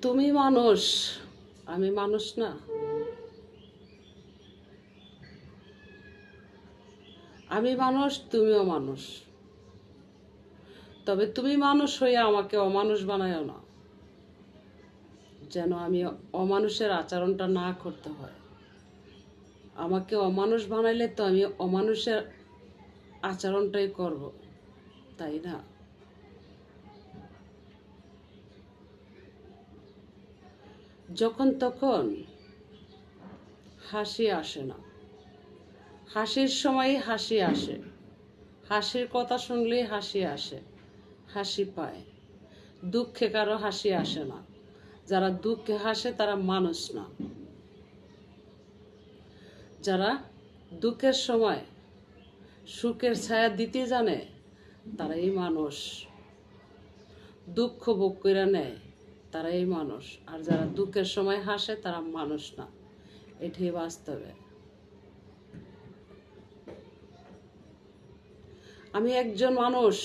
তুমি মানুষ, আমি মানুষ না। আমি মানুষ, তুমিও মানুষ। তবে তুমি মানুষ হয়ে আমাকে অমানুষ বানায়ও না, যেন আমি অমানুষের আচরণটা না করতে হয়। আমাকে অমানুষ বানাইলে তো আমি অমানুষের আচরণটাই করব, তাই না? যখন তখন হাসি আসে না। হাসির সময় হাসি আসে, হাসির কথা শুনলেই হাসি আসে, হাসি পায়। দুঃখে কারো হাসি আসে না। যারা দুঃখে হাসে তারা মানুষ না। যারা দুঃখের সময় সুখের ছায়া দিতে জানে তারাই মানুষ। দুঃখ ভোগ করে নেয় তারাই মানুষ। আর যারা দুঃখের সময় হাসে তারা মানুষ না। এটাই বাস্তবে। আমি একজন মানুষ,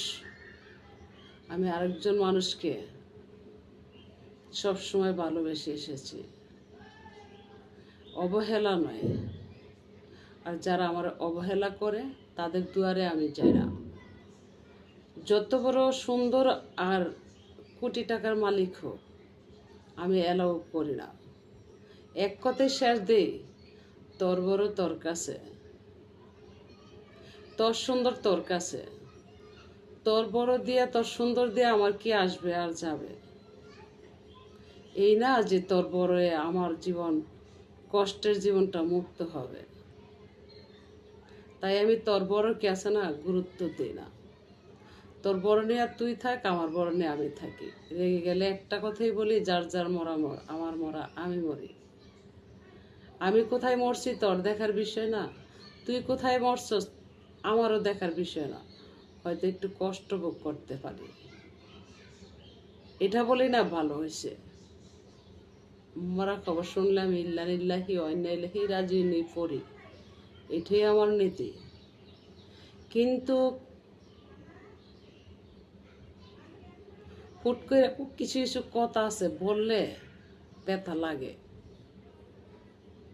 আমি আরেকজন মানুষকে সবসময় ভালোবেসে এসেছি, অবহেলা নয়। আর যারা আমার অবহেলা করে তাদের দুয়ারে আমি যাই না। যত বড় সুন্দর আর কোটি টাকার মালিক হোক, আমি এলাও করি না। এক কথায় শেষ দেই, তোর বড় তোর কাছে, তোর সুন্দর তোর কাছে, তোর বড় দিয়া তোর সুন্দর দিয়ে আমার কি আসবে আর যাবে। এই না যে তোর বড় আমার জীবন, কষ্টের জীবনটা মুক্ত হবে। তাই আমি তোর বড় কে আছে না গুরুত্ব দিই না। তোর বড় নিয়ে তুই থাক, আমার বড় নিয়ে আমি থাকি। রেগে গেলে একটা কথাই বলি, যার যার মরা মর, আমার মরা আমি মরি। আমি কোথায় মরছি তোর দেখার বিষয় না, তুই কোথায় মরছস আমারও দেখার বিষয় না। হয়তো একটু কষ্ট ভোগ করতে পারি, এটা বলি না ভালো হয়েছে। মরা খবর শুনলে আমি ইল্লা লিল্লাহি ওয়া ইন্না ইলাইহি রাজিউন পড়ি, এটাই আমার নীতি। কিন্তু হুট করে কিছু কিছু কথা আছে বললে ব্যথা লাগে,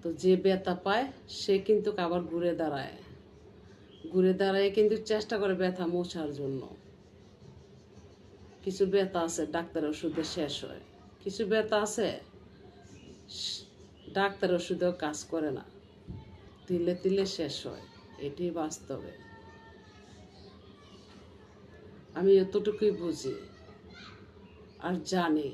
তো যে ব্যথা পায় সে কিন্তু আবার ঘুরে দাঁড়ায়, ঘুরে দাঁড়ায় কিন্তু চেষ্টা করে ব্যথা মোছার জন্য। কিছু ব্যথা আছে ডাক্তারের ওষুধে শেষ হয়, কিছু ব্যথা আছে ডাক্তার ওষুধেও কাজ করে না, তিলে তিলে শেষ হয়। এটি বাস্তবে। আমি এতটুকুই বুঝি আর জানি